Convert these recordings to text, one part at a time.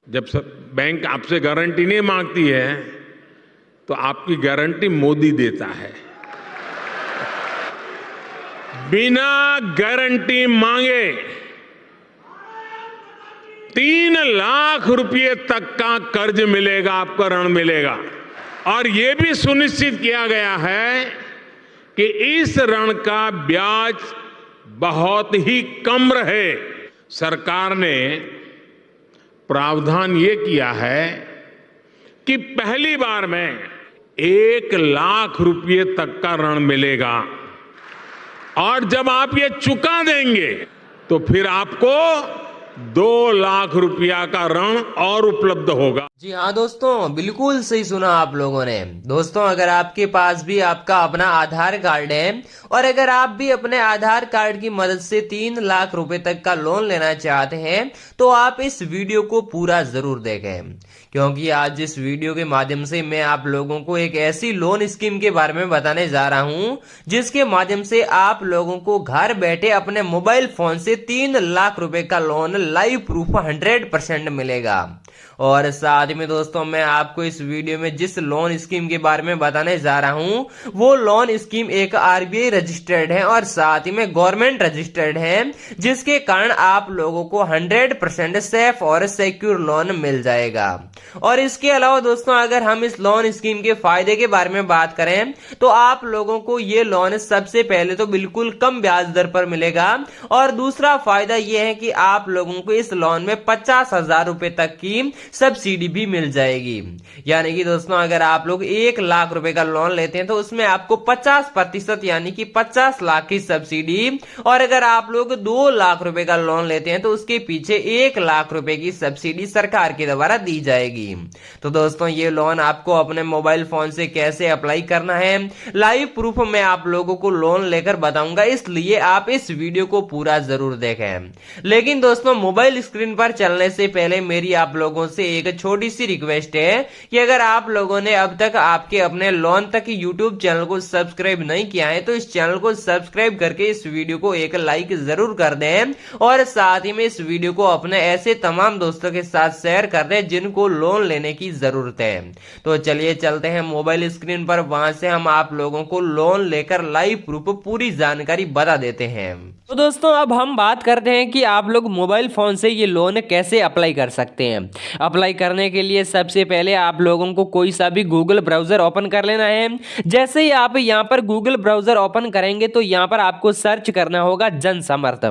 जब सब बैंक आपसे गारंटी नहीं मांगती है तो आपकी गारंटी मोदी देता है। बिना गारंटी मांगे 3 लाख रुपए तक का कर्ज मिलेगा, आपको ऋण मिलेगा। और यह भी सुनिश्चित किया गया है कि इस ऋण का ब्याज बहुत ही कम रहे। सरकार ने प्रावधान ये किया है कि पहली बार में 1 लाख रुपए तक का ऋण मिलेगा और जब आप ये चुका देंगे तो फिर आपको 2 लाख रुपया का ऋण और उपलब्ध होगा। जी हाँ दोस्तों, बिल्कुल सही सुना आप लोगों ने। दोस्तों, अगर आपके पास भी आपका अपना आधार कार्ड है और अगर आप भी अपने आधार कार्ड की मदद से 3 लाख रुपए तक का लोन लेना चाहते हैं तो आप इस वीडियो को पूरा जरूर देखें, क्योंकि आज इस वीडियो के माध्यम से मैं आप लोगों को एक ऐसी लोन स्कीम के बारे में बताने जा रहा हूं जिसके माध्यम से आप लोगों को घर बैठे अपने मोबाइल फोन से 3 लाख रुपए का लोन लाइव प्रूफ 100% मिलेगा। और साथ में दोस्तों, मैं आपको इस वीडियो में जिस लोन स्कीम के बारे में बताने जा रहा हूं वो लोन स्कीम एक आरबीआई रजिस्टर्ड है और साथ ही में गवर्नमेंट रजिस्टर्ड है, जिसके कारण आप लोगों को 100% सेफ और सिक्योर लोन मिल जाएगा। और इसके अलावा दोस्तों, अगर हम इस लोन स्कीम के फायदे के बारे में बात करें तो आप लोगों को ये लोन सबसे पहले तो बिल्कुल कम ब्याज दर पर मिलेगा और दूसरा फायदा यह है कि आप लोगों को इस लोन में 50,000 रुपए तक की सब्सिडी भी मिल जाएगी। यानी कि दोस्तों, अगर आप लोग 1 लाख रुपए का लोन लेते हैं तो उसमें आपको 50% यानी कि 50 लाख की सब्सिडी, और अगर आप लोग 2 लाख रुपए का लोन लेते हैं तो उसके पीछे 1 लाख रुपए की सब्सिडी सरकार के द्वारा दी जाएगी। तो दोस्तों, ये लोन आपको अपने मोबाइल फोन से कैसे अप्लाई करना है, लाइव प्रूफ मैं आप लोगों को लोन लेकर बताऊंगा, इसलिए आप इस वीडियो को पूरा जरूर देखें। लेकिन दोस्तों, मोबाइल स्क्रीन पर चलने से पहले मेरी आप लोगों से एक छोटी सी रिक्वेस्ट है कि अगर आप लोगों ने अब तक आपके अपने लोन तक यूट्यूब चैनल को सब्सक्राइब नहीं किया है तो इस चैनल को सब्सक्राइब करके इस वीडियो को एक लाइक जरूर कर दें और साथ ही में इस वीडियो को अपने ऐसे तमाम दोस्तों के साथ शेयर कर दें जिनको लोन लेने की जरूरत है। तो चलिए चलते हैं मोबाइल स्क्रीन पर, वहां से हम आप लोगों को लोन लेकर लाइव प्रूफ पूरी जानकारी बता देते हैं। तो दोस्तों, अब हम बात करते हैं कि आप लोग मोबाइल फोन से ये लोन कैसे अप्लाई कर सकते हैं। अप्लाई करने के लिए सबसे पहले आप लोगों को कोई सा भी गूगल ब्राउजर ओपन कर लेना है। जैसे ही आप यहां पर गूगल ब्राउजर ओपन करेंगे तो यहां पर आपको सर्च करना होगा जन समर्थ।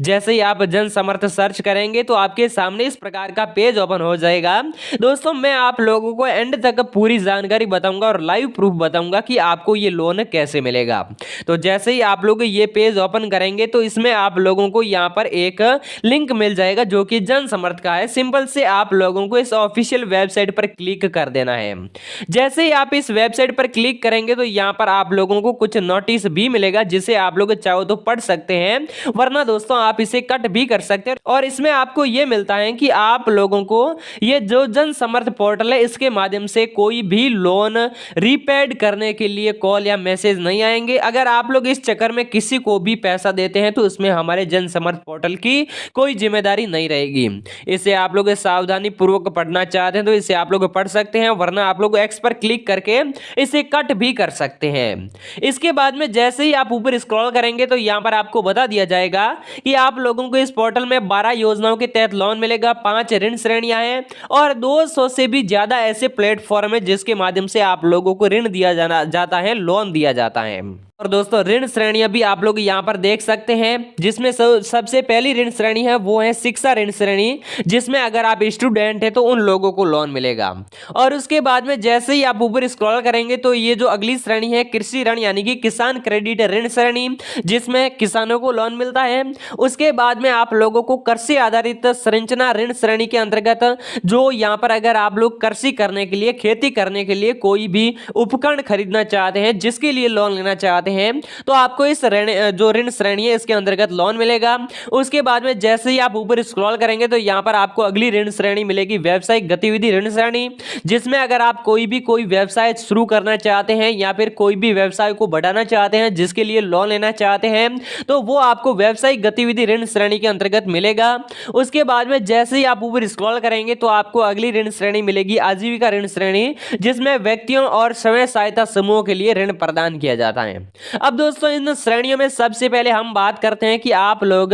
जैसे ही आप जन समर्थ सर्च करेंगे तो आपके सामने इस प्रकार का पेज ओपन हो जाएगा। दोस्तों, मैं आप लोगों को एंड तक पूरी जानकारी बताऊंगा और लाइव प्रूफ बताऊंगा कि आपको ये लोन कैसे मिलेगा। तो जैसे ही आप लोग ये पेज ओपन करेंगे तो इसमें आप लोगों को यहां पर एक लिंक मिल जाएगा जो कि जन समर्थ का है। सिंपल से आप लोगों को इस ऑफिशियल वेबसाइट पर क्लिक कर देना है। जैसे ही आप इस वेबसाइट पर क्लिक करेंगे तो यहां पर आप लोगों को कुछ नोटिस भी मिलेगा जिसे आप लोग चाहो तो पढ़ सकते हैं, वरना दोस्तों आप इसे कट भी कर सकते हैं। और इसमें आपको यह मिलता है कि आप लोगों को ये जो जन समर्थ पोर्टल है इसके माध्यम से कोई भी लोन रीपेड करने के लिए कॉल या मैसेज नहीं आएंगे। अगर आप लोग इस चक्कर में किसी को भी पैसा देते हैं तो उसमें हमारे जन समर्थ पोर्टल की कोई जिम्मेदारी नहीं रहेगी। इसे आप लोग सावधानी पूर्वक पढ़ना चाहते हैं तो इसे आप लोग पढ़ सकते हैं, वरना आप लोग एक्स पर क्लिक करके इसे कट भी कर सकते हैं। इसके बाद में जैसे ही आप ऊपर स्क्रॉल करेंगे तो यहां पर आपको बता दिया जाएगा कि आप लोगों को इस पोर्टल में 12 योजनाओं के तहत लोन मिलेगा, 5 ऋण श्रेणियां हैं और 200 से भी ज्यादा ऐसे प्लेटफॉर्म है जिसके माध्यम से आप लोगों को ऋण दिया जाता है, लोन दिया जाता है। और दोस्तों, ऋण श्रेणियां भी आप लोग यहां पर देख सकते हैं, जिसमें सबसे पहली ऋण श्रेणी है वो है शिक्षा ऋण श्रेणी, जिसमें अगर आप स्टूडेंट हैं तो उन लोगों को लोन मिलेगा। और उसके बाद में जैसे ही आप ऊपर स्क्रॉल करेंगे तो ये जो अगली श्रेणी है कृषि ऋण यानी कि किसान क्रेडिट ऋण श्रेणी, जिसमें किसानों को लोन मिलता है। उसके बाद में आप लोगों को कृषि आधारित संरचना ऋण श्रेणी के अंतर्गत जो यहाँ पर अगर आप लोग कृषि करने के लिए, खेती करने के लिए कोई भी उपकरण खरीदना चाहते हैं, जिसके लिए लोन लेना चाहते चाहते हैं तो आपको इस जो ऋण श्रेणी है इसके अंतर्गत लोन मिलेगा। उसके बाद में जैसे ही आप ऊपर स्क्रॉल करेंगे तो यहां पर आपको अगली ऋण श्रेणी मिलेगी, व्यावसायिक गतिविधि ऋण श्रेणी, जिसमें अगर आप कोई व्यवसाय शुरू करना चाहते हैं या फिर कोई भी व्यवसाय को बढ़ाना चाहते हैं जिसके लिए लोन लेना चाहते हैं तो वो आपको व्यावसायिक गतिविधि ऋण श्रेणी के अंतर्गत मिलेगा। उसके बाद में जैसे ही आप ऊपर स्क्रॉल करेंगे तो आपको अगली ऋण श्रेणी मिलेगी, आजीविका ऋण श्रेणी, जिसमें व्यक्तियों और स्वयं सहायता समूहों के लिए ऋण प्रदान किया जाता है। अब दोस्तों इन श्रेणियों में सबसे पहले हम बात करते हैं कि आप लोग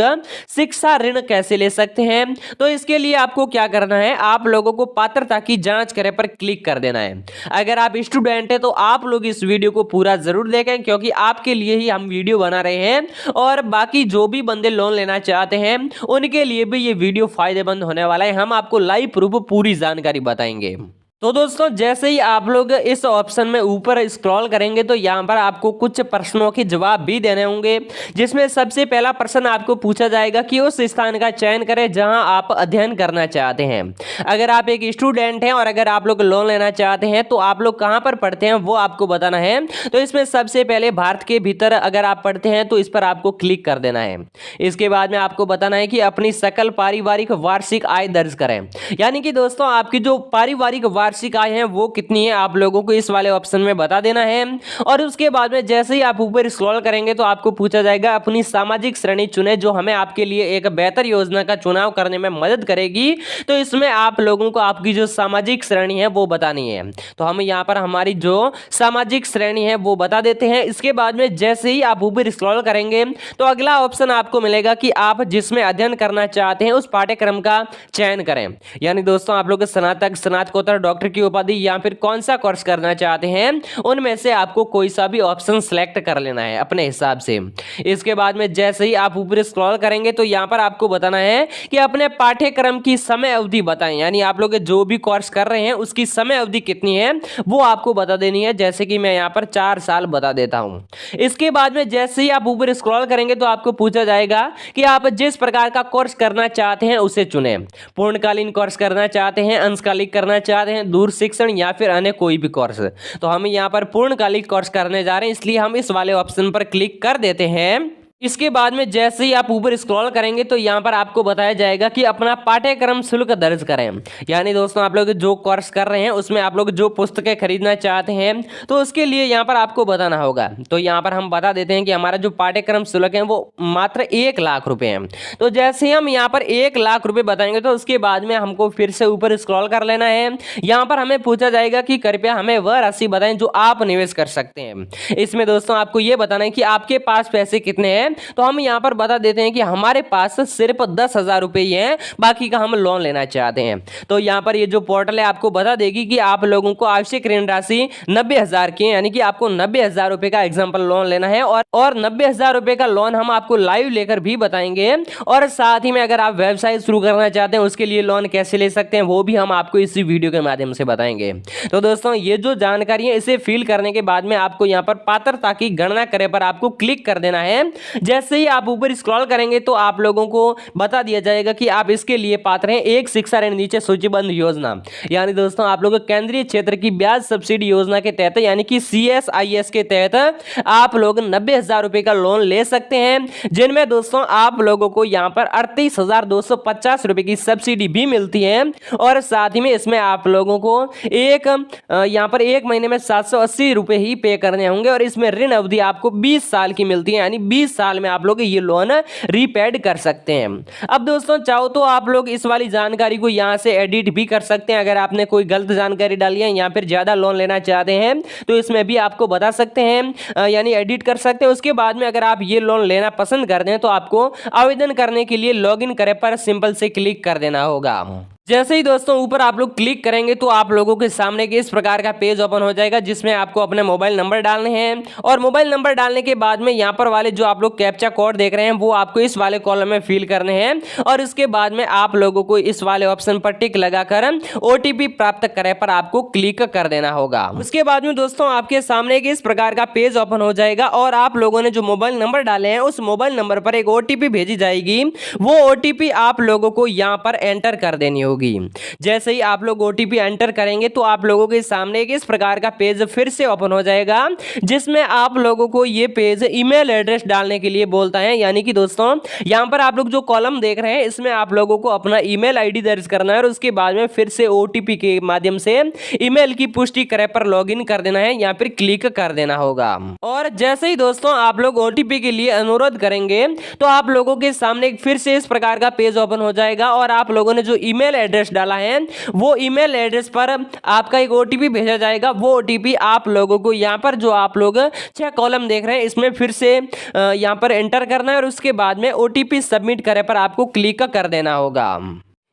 शिक्षा ऋण कैसे ले सकते हैं। तो इसके लिए आपको क्या करना है, आप लोगों को पात्रता की जांच करें पर क्लिक कर देना है। अगर आप स्टूडेंट हैं तो आप लोग इस वीडियो को पूरा जरूर देखें क्योंकि आपके लिए ही हम वीडियो बना रहे हैं और बाकी जो भी बंदे लोन लेना चाहते हैं उनके लिए भी ये वीडियो फायदेमंद होने वाला है। हम आपको लाइव प्रूफ पूरी जानकारी बताएंगे। तो दोस्तों जैसे ही आप लोग इस ऑप्शन में ऊपर स्क्रॉल करेंगे तो यहाँ पर आपको कुछ प्रश्नों के जवाब भी देने होंगे, जिसमें सबसे पहला प्रश्न आपको पूछा जाएगा कि उस स्थान का चयन करें जहां आप अध्ययन करना चाहते हैं। अगर आप एक स्टूडेंट हैं और अगर आप लोग लोन लेना चाहते हैं तो आप लोग कहां पर पढ़ते हैं वो आपको बताना है। तो इसमें सबसे पहले भारत के भीतर अगर आप पढ़ते हैं तो इस पर आपको क्लिक कर देना है। इसके बाद में आपको बताना है कि अपनी सकल पारिवारिक वार्षिक आय दर्ज करें, यानी कि दोस्तों आपकी जो पारिवारिक वार्षिक आय है वो कितनी है आप लोगों को इस वाले ऑप्शन में बता देना है। और उसके बाद में जैसे ही आप ऊपर स्क्रॉल करेंगे तो आपको पूछा जाएगा अपनी सामाजिक श्रेणी चुने जो हमें आपके लिए एक बेहतर योजना का चुनाव करने में मदद करेगी। तो इसमें आप लोगों को आपकी जो सामाजिक श्रेणी है वो बतानी है। तो हम यहाँ पर हमारी जो सामाजिक श्रेणी है वो बता देते हैं। इसके बाद में जैसे ही आप ऊपर स्क्रॉल करेंगे तो अगला ऑप्शन आपको मिलेगा कि आप जिसमें अध्ययन करना चाहते हैं उस पाठ्यक्रम का चयन करें, यानी दोस्तों आप लोग स्नातक, स्नातकोत्तर, डॉक्टर की उपाधि या फिर कौन सा कोर्स करना चाहते हैं उनमें से आपको कोई सा भी ऑप्शन सेलेक्ट कर लेना है अपने हिसाब से। इसके बाद में जैसे ही आप ऊपर स्क्रॉल करेंगे तो यहां पर आपको बताना है कि अपने पाठ्यक्रम की समय अवधि बताएं, यानी आप लोग जो भी कोर्स कर रहे हैं उसकी समय अवधि कितनी है वो आपको बता देनी है। जैसे कि मैं यहां पर 4 साल बता देता हूं। इसके बाद में जैसे ही आप ऊपर स्क्रॉल करेंगे तो आपको पूछा जाएगा कि आप जिस प्रकार का कोर्स करना चाहते हैं उसे चुने। पूर्णकालीन कोर्स करना चाहते हैं, अंशकालिक करना चाहते हैं, दूर शिक्षण या फिर अन्य कोई भी कोर्स। तो हम यहाँ पर पूर्णकालिक कोर्स करने जा रहे हैं इसलिए हम इस वाले ऑप्शन पर क्लिक कर देते हैं। इसके बाद में जैसे ही आप ऊपर स्क्रॉल करेंगे तो यहाँ पर आपको बताया जाएगा कि अपना पाठ्यक्रम शुल्क दर्ज करें, यानी दोस्तों आप लोग जो कोर्स कर रहे हैं उसमें आप लोग जो पुस्तकें खरीदना चाहते हैं तो उसके लिए यहाँ पर आपको बताना होगा। तो यहाँ पर हम बता देते हैं कि हमारा जो पाठ्यक्रम शुल्क है वो मात्र 1 लाख रुपए है। तो जैसे ही हम यहाँ पर 1 लाख रुपए बताएंगे तो उसके बाद में हमको फिर से ऊपर स्क्रॉल कर लेना है। यहाँ पर हमें पूछा जाएगा कि कृपया हमें वह राशि बताएं जो आप निवेश कर सकते हैं। इसमें दोस्तों आपको ये बताना है कि आपके पास पैसे कितने हैं। तो हम यहां पर बता देते हैं कि हमारे पास सिर्फ 10,000 रुपए ही हैं, बाकी का हम लोन लेना चाहते हैं। तो यहां पर ये जो पोर्टल है आपको बता देगी कि आप लोगों को आवश्यक ऋण राशि 90,000 की, यानी कि आपको 90,000 रुपए का एग्जाम्पल लोन लेना है और 90,000 रुपए का लोन हम आपको लाइव लेकर भी बताएंगे। और साथ ही में अगर आप व्यवसाय शुरू करना चाहते हैं उसके लिए लोन कैसे ले सकते हैं वो भी हम आपको इसी वीडियो के माध्यम से बताएंगे। तो दोस्तों ये जो जानकारी है इसे फिल करने के बाद में आपको यहाँ पर पात्रता की गणना करें पर आपको क्लिक कर देना है। जैसे ही आप ऊपर स्क्रॉल करेंगे तो आप लोगों को बता दिया जाएगा कि आप इसके लिए पात्र हैं। एक शिक्षा ऋण नीचे सूचीबद्ध योजना, यानी दोस्तों आप लोग केंद्रीय क्षेत्र की ब्याज सब्सिडी योजना के तहत यानी कि CSIS के तहत आप लोग 90,000 रुपए का लोन ले सकते हैं, जिनमें दोस्तों आप लोगों को यहाँ पर 38,250 रुपए की सब्सिडी भी मिलती है। और साथ ही में इसमें आप लोगों को यहाँ पर 1 महीने में 780 रुपए ही पे करने होंगे और इसमें ऋण अवधि आपको 20 साल की मिलती है, यानी 20 साल में आप लोग ये लोन रीपेड कर सकते हैं। अब दोस्तों चाहो तो आप लोग इस वाली जानकारी को यहां से एडिट भी कर सकते हैं। अगर आपने कोई गलत जानकारी डाली है या फिर ज्यादा लोन लेना चाहते हैं तो इसमें भी आपको बता सकते हैं, यानी एडिट कर सकते हैं। उसके बाद में अगर आप ये लोन लेना पसंद करते हैं तो आपको आवेदन करने के लिए लॉगिन करें पर सिंपल से क्लिक कर देना होगा। जैसे ही दोस्तों ऊपर आप लोग क्लिक करेंगे तो आप लोगों के सामने इस प्रकार का पेज ओपन हो जाएगा, जिसमें आपको अपने मोबाइल नंबर डालने हैं और मोबाइल नंबर डालने के बाद में यहाँ पर वाले जो आप लोग कैप्चा कोड देख रहे हैं वो आपको इस वाले कॉलम में फिल करने हैं और उसके बाद में आप लोगों को इस वाले ऑप्शन पर टिक लगाकर OTP प्राप्त करें पर आपको क्लिक कर देना होगा। उसके बाद में दोस्तों आपके सामने इस प्रकार का पेज ओपन हो जाएगा और आप लोगों ने जो मोबाइल नंबर डाले हैं उस मोबाइल नंबर पर एक OTP भेजी जाएगी। वो OTP आप लोगों को यहाँ पर एंटर कर देनी होगी। होगी। जैसे ही आप लोग OTP एंटर करेंगे तो आप लोगों के सामने एक इस प्रकार का पेज फिर से ओपन हो जाएगा, जिसमें आप लोगों को ये पेज ईमेल एड्रेस डालने के लिए बोलता है। यानी कि दोस्तों यहां पर आप लोग जो कॉलम देख रहे हैं इसमें आप लोगों को अपना ईमेल आईडी दर्ज करना है और उसके बाद में फिर से OTP के माध्यम से ईमेल की पुष्टि करे पर लॉगिन कर देना है, या फिर क्लिक कर देना होगा। और जैसे ही दोस्तों आप लोग OTP के लिए अनुरोध करेंगे तो आप लोगों के सामने फिर से इस प्रकार का पेज ओपन हो जाएगा और आप लोगों ने जो ईमेल एड्रेस डाला है वो ईमेल एड्रेस पर आपका एक OTP भेजा जाएगा। वो OTP आप लोगों को यहाँ पर जो आप लोग 6 कॉलम देख रहे हैं इसमें फिर से यहाँ पर एंटर करना है और उसके बाद में OTP सबमिट करे पर आपको क्लिक कर देना होगा।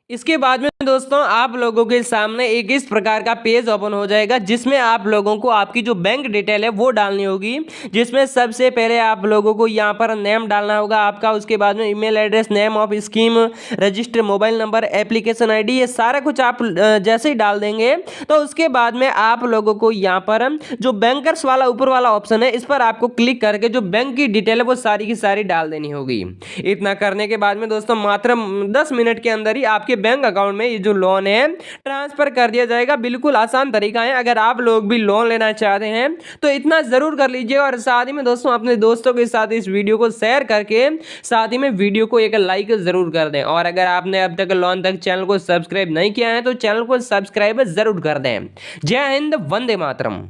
इसके बाद में दोस्तों आप लोगों के सामने एक इस प्रकार का पेज ओपन हो जाएगा, जिसमें आप लोगों को आपकी जो बैंक डिटेल है वो डालनी होगी, जिसमें सबसे पहले आप लोगों को यहाँ पर नेम डालना होगा आपका, उसके बाद में email address, name of scheme, register mobile number, application ID, ये सारा कुछ आप जैसे ही डाल देंगे तो उसके बाद में आप लोगों को यहाँ पर जो बैंकर्स वाला ऊपर वाला ऑप्शन है इस पर आपको क्लिक करके जो बैंक की डिटेल है वो सारी की सारी डाल देनी होगी। इतना करने के बाद में दोस्तों मात्र 10 मिनट के अंदर ही आपके बैंक अकाउंट में ये जो लोन है ट्रांसफर कर दिया जाएगा। बिल्कुल आसान तरीका है। अगर आप लोग भी लोन लेना चाहते हैं तो इतना जरूर कर लीजिए और साथ ही में दोस्तों अपने दोस्तों के साथ इस वीडियो को शेयर करके साथ ही में वीडियो को एक लाइक जरूर कर दें। और अगर आपने अब तक लोन तक चैनल को सब्सक्राइब नहीं किया है तो चैनल को सब्सक्राइब जरूर कर दें। जय हिंद, वंदे मातरम।